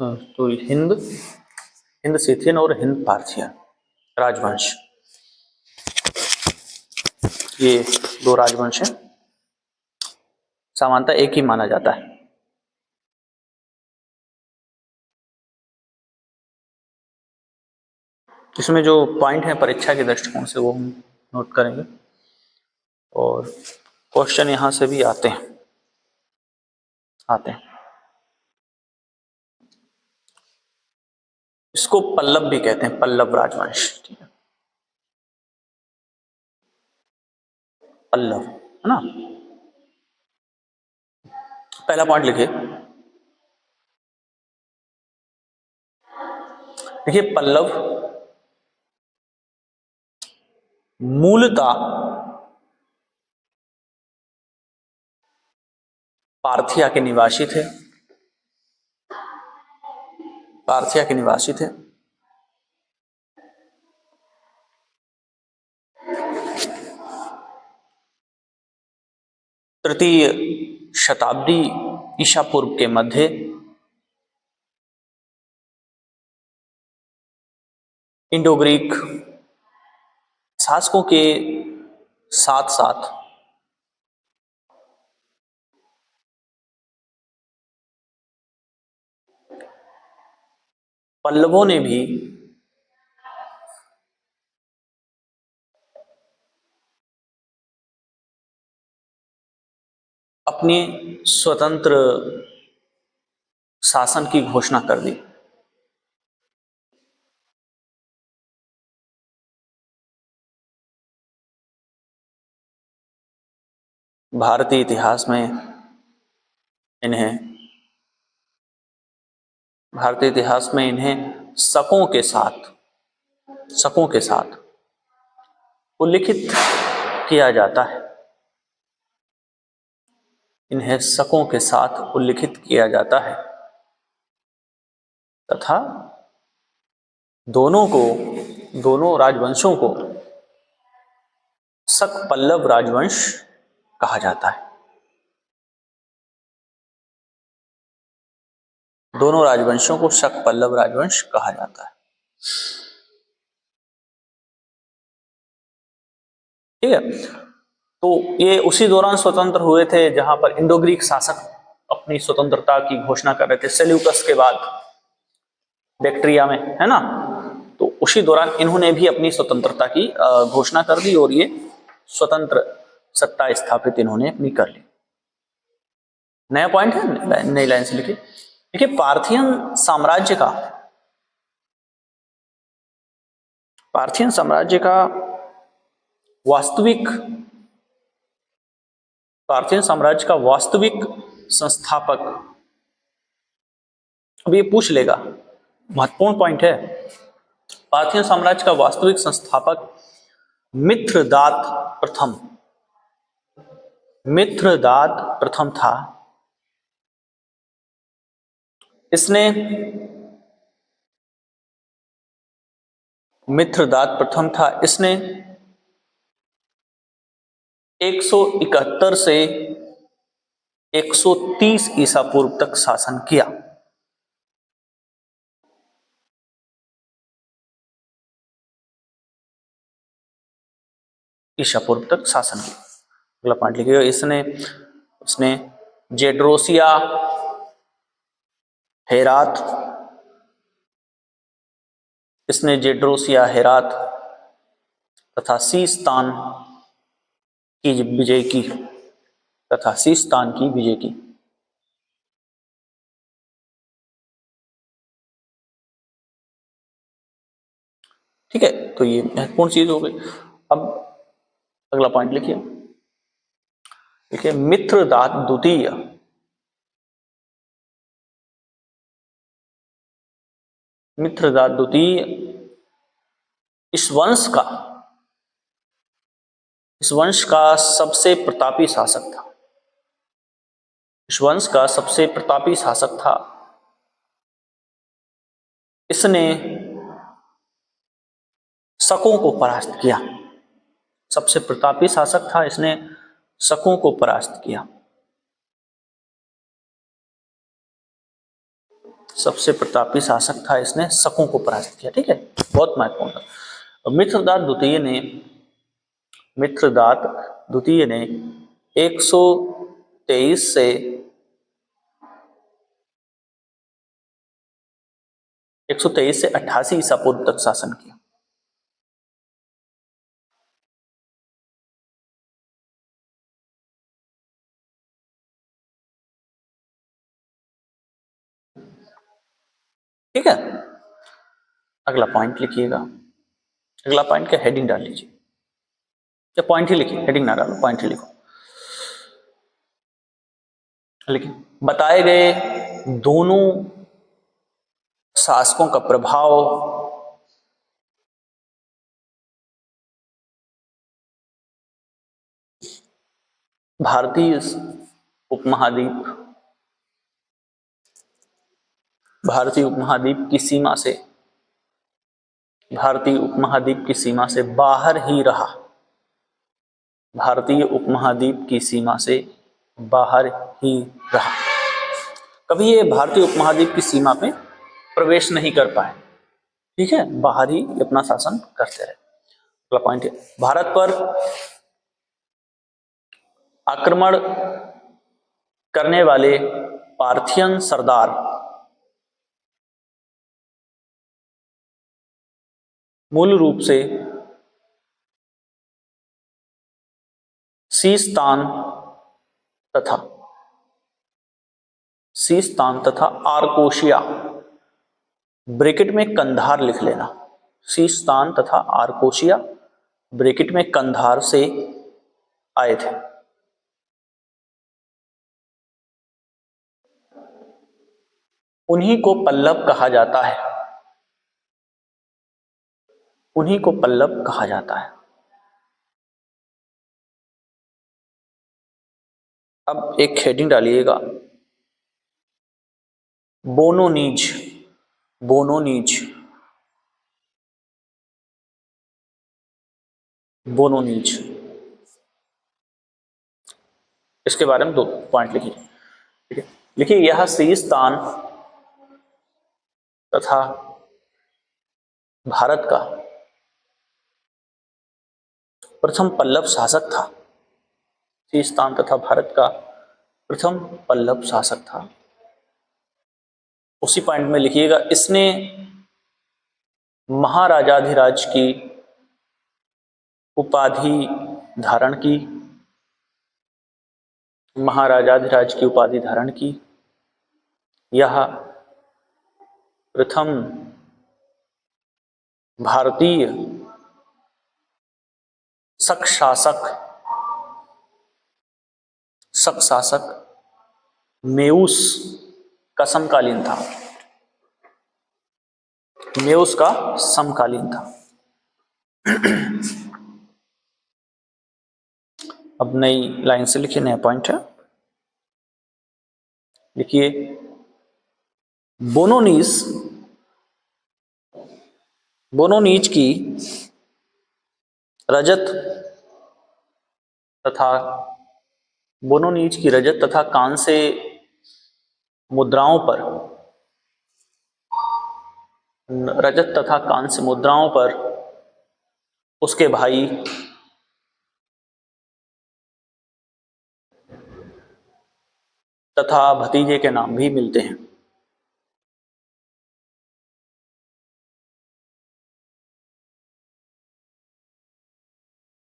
तो हिंद हिंद सिथियन और हिंद पार्थियन राजवंश, ये दो राजवंश हैं, सामान्यतः एक ही माना जाता है। इसमें जो पॉइंट है परीक्षा के दृष्टिकोण से वो हम नोट करेंगे, और क्वेश्चन यहां से भी आते हैं। इसको पल्लव भी कहते हैं, पल्लव राजवंश। ठीक है, पल्लव है ना। पहला पॉइंट लिखिए, देखिए पल्लव मूलतः पार्थिया के निवासी थे, पार्थिया के निवासी थे। तृतीय शताब्दी ईसा पूर्व के मध्य इंडो ग्रीक शासकों के साथ साथ पल्लवों ने भी अपने स्वतंत्र शासन की घोषणा कर दी। भारतीय इतिहास में इन्हें शकों के साथ उल्लिखित किया जाता है। इन्हें शकों के साथ उल्लिखित किया जाता है तथा दोनों राजवंशों को शक पल्लव राजवंश कहा जाता है। दोनों राजवंशों को शक पल्लव राजवंश कहा जाता है। ठीक है, तो ये उसी दौरान स्वतंत्र हुए थे जहां पर इंडो ग्रीक शासक अपनी स्वतंत्रता की घोषणा कर रहे थे, सेल्यूकस के बाद बैक्ट्रिया में, है ना। तो उसी दौरान इन्होंने भी अपनी स्वतंत्रता की घोषणा कर दी और ये स्वतंत्र सत्ता स्थापित इन्होंने अपनी कर ली। नया पॉइंट है, नई लाइन से लिखिए। देखिए पार्थियन साम्राज्य का वास्तविक संस्थापक, अब ये पूछ लेगा, महत्वपूर्ण पॉइंट है। पार्थियन साम्राज्य का वास्तविक संस्थापक मित्रदात प्रथम था। इसने 171 से 130 ईसा पूर्व तक शासन किया। ईसा पूर्व तक शासन किया। अगला पॉइंट लिखिएगा, उसने जेड्रोसिया, हेरात तथा सीस्तान की विजय की। ठीक है, तो ये महत्वपूर्ण चीज हो गई। अब अगला पॉइंट लिखिए, मित्रदात द्वितीय इस वंश का सबसे प्रतापी शासक था। इसने शकों को परास्त किया। सबसे प्रतापी शासक था, इसने शकों को परास्त किया। सबसे प्रतापी शासक था, इसने शकों को परास्त किया। ठीक है, बहुत महत्वपूर्ण था। मित्रदात द्वितीय ने 123 से 88 ईसा पूर्व तक शासन किया। ठीक है, अगला पॉइंट लिखिएगा। अगला पॉइंट का हेडिंग डाल लीजिए, या पॉइंट ही लिखिए, हेडिंग ना डालो, पॉइंट ही लिखो। लेकिन बताए गए दोनों शासकों का प्रभाव भारतीय उपमहाद्वीप भारतीय उपमहाद्वीप की सीमा से बाहर ही रहा। भारतीय उपमहाद्वीप की सीमा से बाहर ही रहा। कभी ये भारतीय उपमहाद्वीप की सीमा पे प्रवेश नहीं कर पाए। ठीक है, बाहर ही अपना शासन करते रहे। अगला पॉइंट है, भारत पर आक्रमण करने वाले पार्थियन सरदार मूल रूप से सीस्तान तथा आरकोशिया, ब्रैकेट में कंधार लिख लेना, सीस्तान तथा आरकोशिया, ब्रैकेट में कंधार से आए थे। उन्हीं को पल्लव कहा जाता है। उन्हीं को पल्लव कहा जाता है। अब एक हेडिंग डालिएगा, बोनोनीज। बोनोनीज, बोनोनीज, इसके बारे में 2 पॉइंट लिखिए। ठीक है, लिखिए, यह सीस्तान तथा भारत का प्रथम पल्लव शासक था। सीस्तान तथा भारत का प्रथम पल्लव शासक था। उसी पॉइंट में लिखिएगा, इसने महाराजाधिराज की उपाधि धारण की। महाराजाधिराज की उपाधि धारण की। यह प्रथम भारतीय शक शासक मेउस का समकालीन था। मेउस का समकालीन था। अब नई लाइन से लिखिए, नया पॉइंट है, लिखिए, बोनोनीज की रजत तथा कांस्य मुद्राओं पर उसके भाई तथा भतीजे के नाम भी मिलते हैं।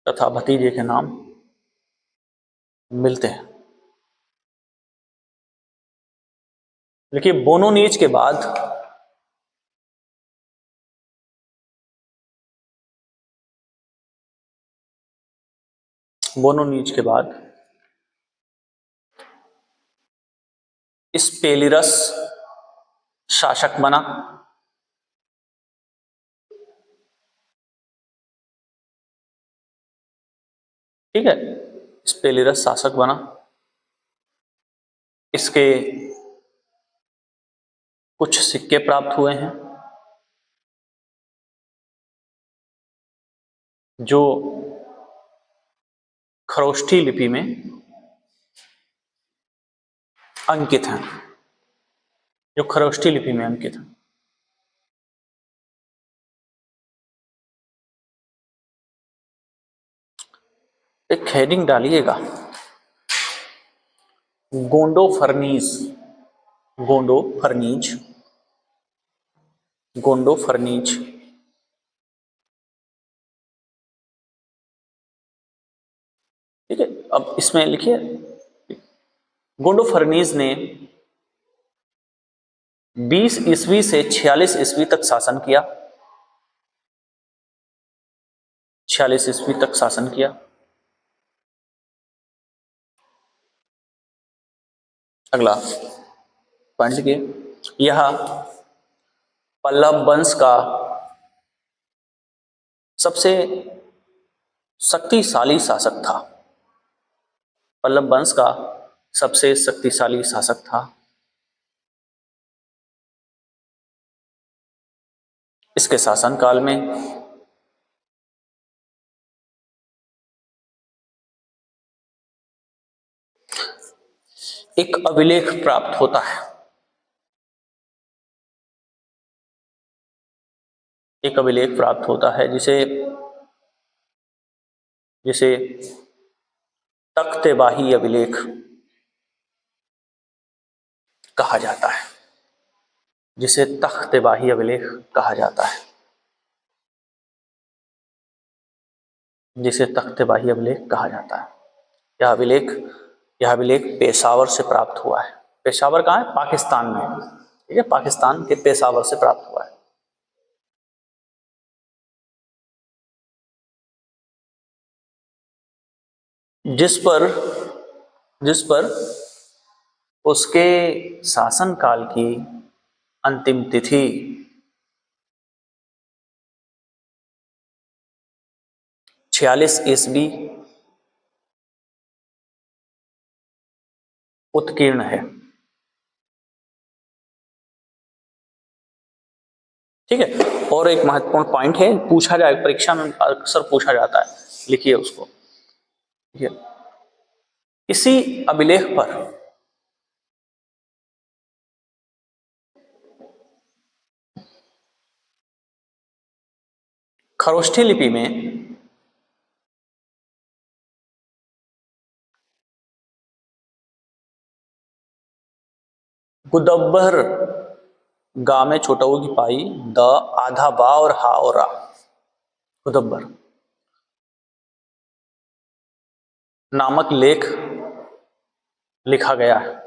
तथा भतीजे के नाम मिलते हैं। देखिए, बोनोनीज के बाद स्पेलिरस शासक बना। ठीक है, स्पेलिरस शासक बना। इसके कुछ सिक्के प्राप्त हुए हैं जो खरोष्ठी लिपि में अंकित हैं। जो खरोष्ठी लिपि में अंकित है। एक हेडिंग डालिएगा, गोंडो फर्नीज, गोंडो फर्नीज, गोंडो फर्नीज। ठीक है, अब इसमें लिखिए, गोंडो फर्नीज ने 20 ईस्वी से 46 ईस्वी तक शासन किया, 46 ईस्वी तक शासन किया। अगला पॉइंट लिखिए, यह पल्लव वंश का सबसे शक्तिशाली शासक था, पल्लव वंश का सबसे शक्तिशाली शासक था। इसके शासनकाल में एक अभिलेख प्राप्त होता है, एक अभिलेख प्राप्त होता है जिसे जिसे तख्तवाही अभिलेख कहा जाता है, जिसे तख्तवाही अभिलेख कहा जाता है, जिसे तख्तवाही अभिलेख कहा जाता है। यह अभिलेख पेशावर से प्राप्त हुआ है। पेशावर कहाँ है? पाकिस्तान में। ठीक है, पाकिस्तान के पेशावर से प्राप्त हुआ है। जिस पर उसके शासनकाल की अंतिम तिथि 46 ईस्वी उत्कीर्ण है। ठीक है, और एक महत्वपूर्ण पॉइंट है, पूछा जाए परीक्षा में, अक्सर पूछा जाता है, लिखिए उसको। ठीक है, इसी अभिलेख पर खरोष्ठी लिपि में गुदब्बर गा में छोटा ऊ की पाई, द आधा बा और हा और रा, गुदब्बर नामक लेख लिखा गया है।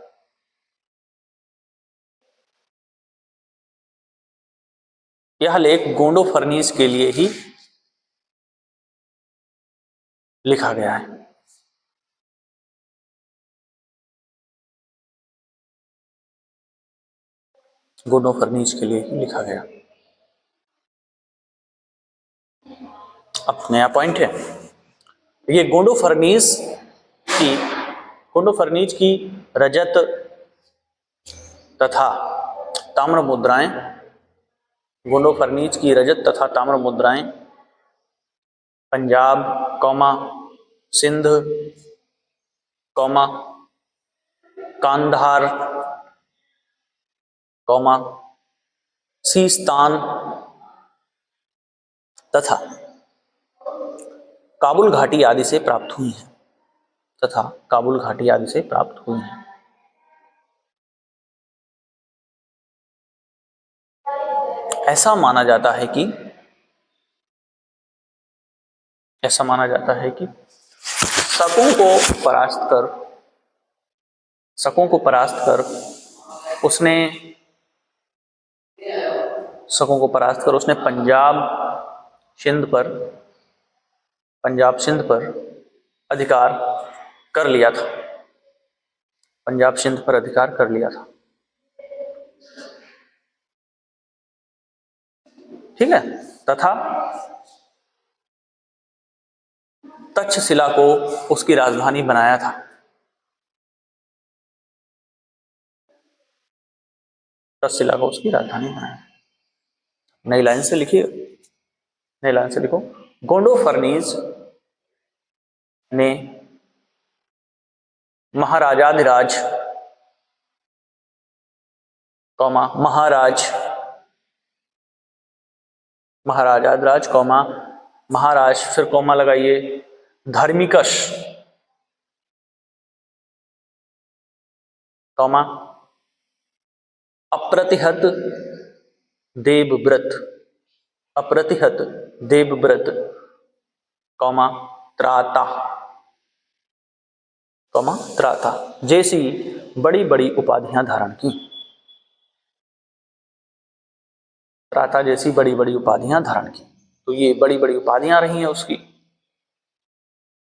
यह लेख गोंडो फर्नीस के लिए ही लिखा गया है। गोंडो फर्नीस के लिए ही लिखा गया। अब नया पॉइंट है, ये गोंडो फर्नीस की रजत तथा ताम्र मुद्राएं, गोंडो फर्नीस की रजत तथा ताम्र मुद्राएं Punjab comma Sindh comma Kandahar comma Sistan तथा काबुल घाटी आदि से प्राप्त हुई हैं, तथा काबुल घाटी आदि से प्राप्त हुई हैं। ऐसा माना जाता है कि शकों को परास्त कर उसने पंजाब सिंध पर अधिकार कर लिया था, पंजाब सिंध पर अधिकार कर लिया था। ठीक है, तथा तक्षशिला को उसकी राजधानी बनाया था। तक्षशिला को उसकी राजधानी बनाया। नई लाइन से लिखिए, नई लाइन से लिखो, गोंडो फर्नीस ने महाराजाधिराज कौमा महाराज, महाराजाधिराज कौमा महाराज, फिर कौमा लगाइए धर्मिकश, कौमा अप्रतिहत देवव्रत, अप्रतिहत देवव्रत, कौमा त्राता, कौमा त्राता जैसी बड़ी बड़ी उपाधियां धारण की, त्राता जैसी बड़ी बड़ी उपाधियां धारण की। तो ये बड़ी बड़ी उपाधियां रही हैं उसकी,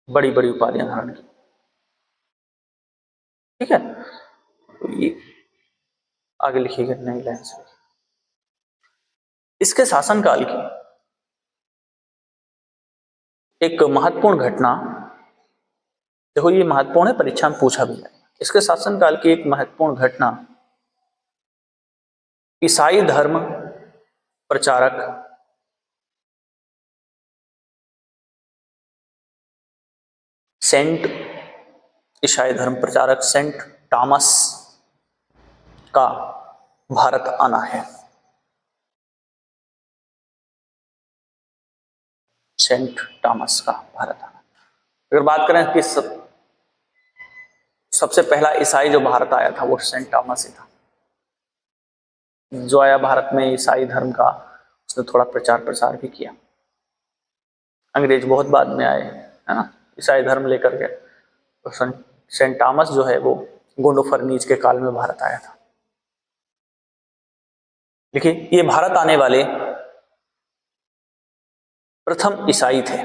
बड़ी बड़ी उपाधियां धारण की, ठीक है। तो ये आगे लिखिएगा नई लाइन से। इसके शासनकाल की एक महत्वपूर्ण घटना, देखो ये महत्वपूर्ण है, परीक्षा में पूछा भी है। इसके शासनकाल की एक महत्वपूर्ण घटना, ईसाई धर्म प्रचारक सेंट, ईसाई धर्म प्रचारक सेंट टॉमस का भारत आना है। सेंट टॉमस का भारत आना। अगर बात करें कि सबसे पहला ईसाई जो भारत आया था वो सेंट टॉमस ही था। जो आया भारत में ईसाई धर्म का, उसने थोड़ा प्रचार प्रसार भी किया। अंग्रेज बहुत बाद में आए, है ना, ईसाई धर्म लेकर के। तो सेंट टॉमस जो है वो गोंडोफर्नीज के काल में भारत आया था। देखिए ये भारत आने वाले प्रथम ईसाई थे।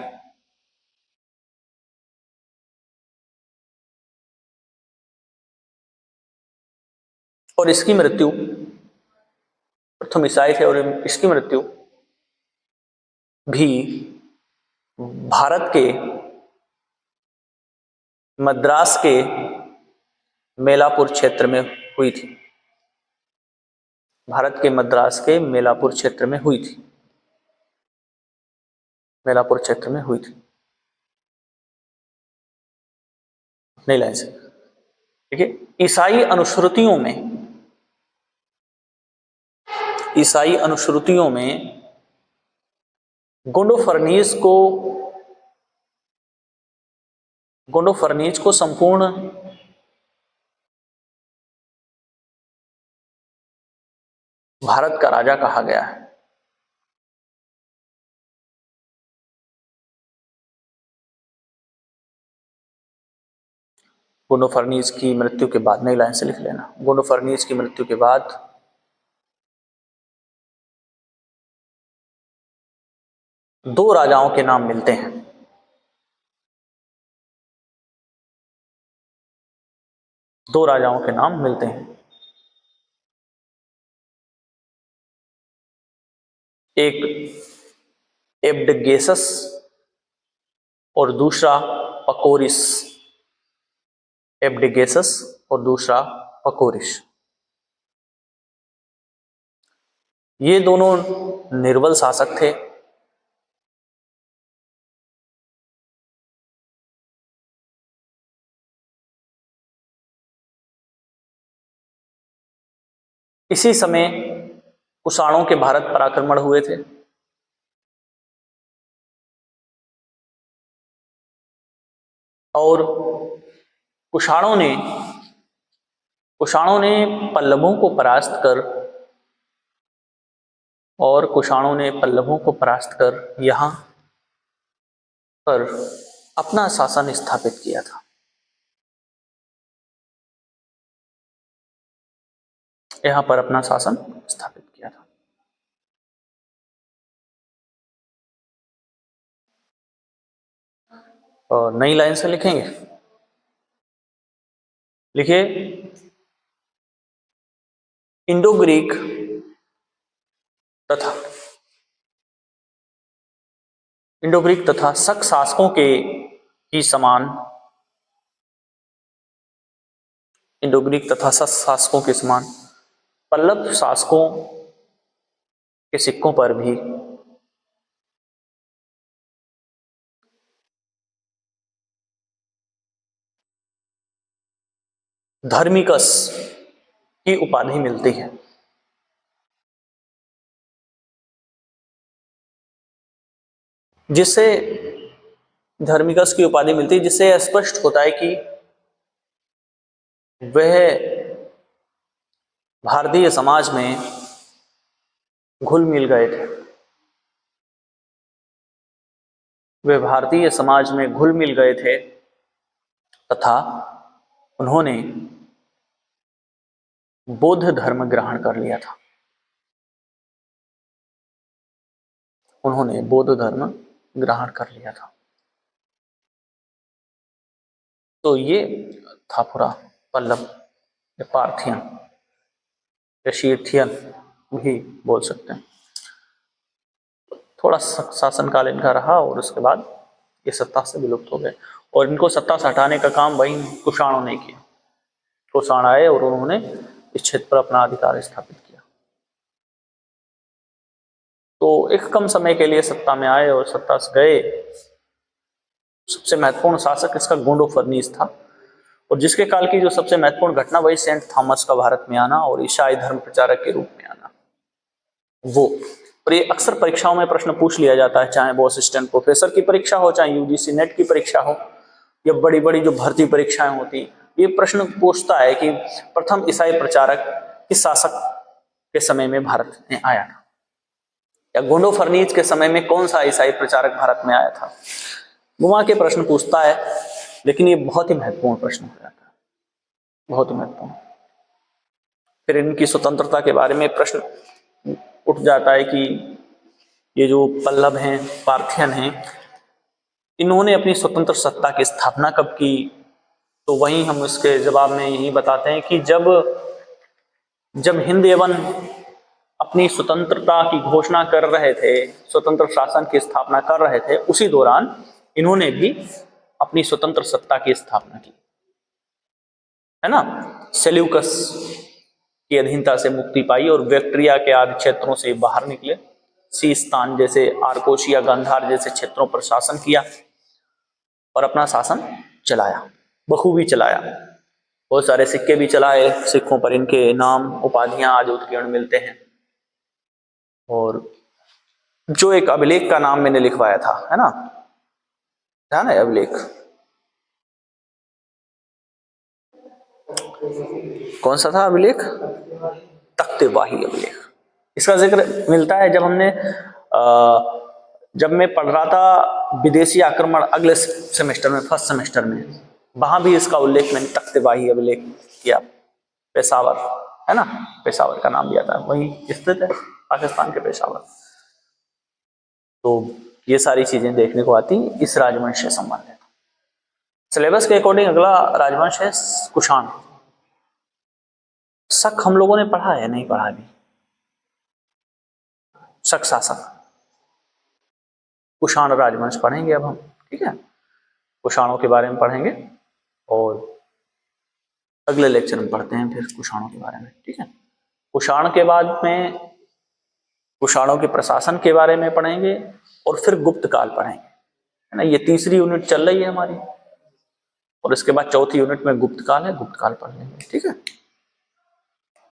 और इसकी मृत्यु, प्रथम ईसाई थे और इसकी मृत्यु भी भारत के मद्रास के मेलापुर क्षेत्र में हुई थी। भारत के मद्रास के मेलापुर क्षेत्र में हुई थी, मेलापुर क्षेत्र में हुई थी। नई लाइन से देखिए, ईसाई अनुश्रुतियों में, ईसाई अनुश्रुतियों में गोंडोफर्नीज को संपूर्ण भारत का राजा कहा गया है। गोंडोफर्नीज की मृत्यु के बाद, नई लाइन से लिख लेना, गोंडोफर्नीज की मृत्यु के बाद दो राजाओं के नाम मिलते हैं। दो राजाओं के नाम मिलते हैं। एक एब्डगेसस और दूसरा पकोरिस। एब्डगेसस और दूसरा पकोरिस, ये दोनों निर्बल शासक थे। इसी समय कुषाणों के भारत पर आक्रमण हुए थे और कुषाणों ने पल्लवों को परास्त कर, और कुषाणों ने पल्लवों को परास्त कर यहां पर अपना शासन स्थापित किया था। यहां पर अपना शासन स्थापित किया था। और नई लाइन से लिखेंगे, लिखिए इंडो ग्रीक तथा शक शासकों के ही समान, इंडो ग्रीक तथा शक शासकों के समान पल्लव शासकों के सिक्कों पर भी धर्मिकस की उपाधि मिलती है। जिससे धर्मिकस की उपाधि मिलती है, जिससे यह स्पष्ट होता है कि वह भारतीय समाज में घुल मिल गए थे। वे भारतीय समाज में घुल मिल गए थे तथा उन्होंने बौद्ध धर्म ग्रहण कर लिया था। उन्होंने बौद्ध धर्म ग्रहण कर लिया था। तो ये था पूरा पल्लव या पार्थियन या शीर्थियन भी बोल सकते हैं। थोड़ा शासनकाल इनका रहा और उसके बाद ये सत्ता से विलुप्त हो गए, और इनको सत्ता से हटाने का काम वही कुषाणों ने किया। कुषाण आए और उन्होंने इस क्षेत्र पर अपना अधिकार स्थापित किया। तो एक कम समय के लिए सत्ता में आए और सत्ता से गए। सबसे महत्वपूर्ण शासक इसका गोंडोफर्नीस था, और जिसके काल की जो सबसे महत्वपूर्ण घटना वही सेंट थॉमस का भारत में आना और ईसाई धर्म प्रचारक के रूप में आना वो। और ये अक्सर परीक्षाओं में प्रश्न पूछ लिया जाता है, चाहे वो असिस्टेंट प्रोफेसर की परीक्षा हो, चाहे यूजीसी नेट की परीक्षा हो, या बड़ी बड़ी जो भर्ती परीक्षाएं होती, ये प्रश्न पूछता है कि प्रथम ईसाई प्रचारक किस शासक के समय में भारत में आया था, या गोंडोफर्नीस के समय में कौन सा ईसाई प्रचारक भारत में आया था। घुमा के प्रश्न पूछता है, लेकिन ये बहुत ही महत्वपूर्ण प्रश्न हो जाता है, बहुत ही महत्वपूर्ण। फिर इनकी स्वतंत्रता के बारे में प्रश्न उठ जाता है कि ये जो पल्लव हैं, पार्थियन हैं, इन्होंने अपनी स्वतंत्र सत्ता की स्थापना कब की। तो वहीं हम इसके जवाब में यही बताते हैं कि जब हिंद एवं अपनी स्वतंत्रता की घोषणा कर रहे थे, स्वतंत्र शासन की स्थापना कर रहे थे, उसी दौरान इन्होंने भी अपनी स्वतंत्र सत्ता की स्थापना की, है ना। सेल्यूकस की अधीनता से मुक्ति पाई और बैक्ट्रिया के आदि क्षेत्रों से बाहर निकले। सीस्तान जैसे, आर्कोशिया, गांधार जैसे क्षेत्रों पर शासन किया और अपना शासन चलाया, बखूबी चलाया। बहुत सारे सिक्के भी चलाए, सिक्कों पर इनके नाम, उपाधियां आज उत्कीर्ण मिलते हैं। और जो एक अभिलेख का नाम मैंने लिखवाया था, है ना, ध्यान है अभिलेख, कौन सा था अभिलेख? तख्तेबाही अभिलेख। इसका जिक्र मिलता है जब मैं पढ़ रहा था विदेशी आक्रमण अगले सेमेस्टर में, फर्स्ट सेमेस्टर में, वहां भी इसका उल्लेख मैंने तख्तेबाही अभिलेख किया। पेशावर, है ना, पेशावर का नाम दिया था, वहीं स्थित है पाकिस्तान के पेशावर। तो ये सारी चीजें देखने को आती इस राजवंश से संबंधित। सिलेबस के अकॉर्डिंग अगला राजवंश है कुषाण। शक हम लोगों ने पढ़ा है, नहीं पढ़ा अभी? शक शासक, कुषाण राजवंश पढ़ेंगे अब हम, ठीक है। कुषाणों के बारे में पढ़ेंगे और अगले लेक्चर में पढ़ते हैं फिर कुषाणों के बारे में, ठीक है। कुषाण के बाद में कुषाणों के प्रशासन के बारे में पढ़ेंगे और फिर गुप्त काल पढ़ेंगे, है ना। ये तीसरी यूनिट चल रही है हमारी, और इसके बाद चौथी यूनिट में गुप्त काल है, गुप्त काल पढ़ लेंगे, ठीक है।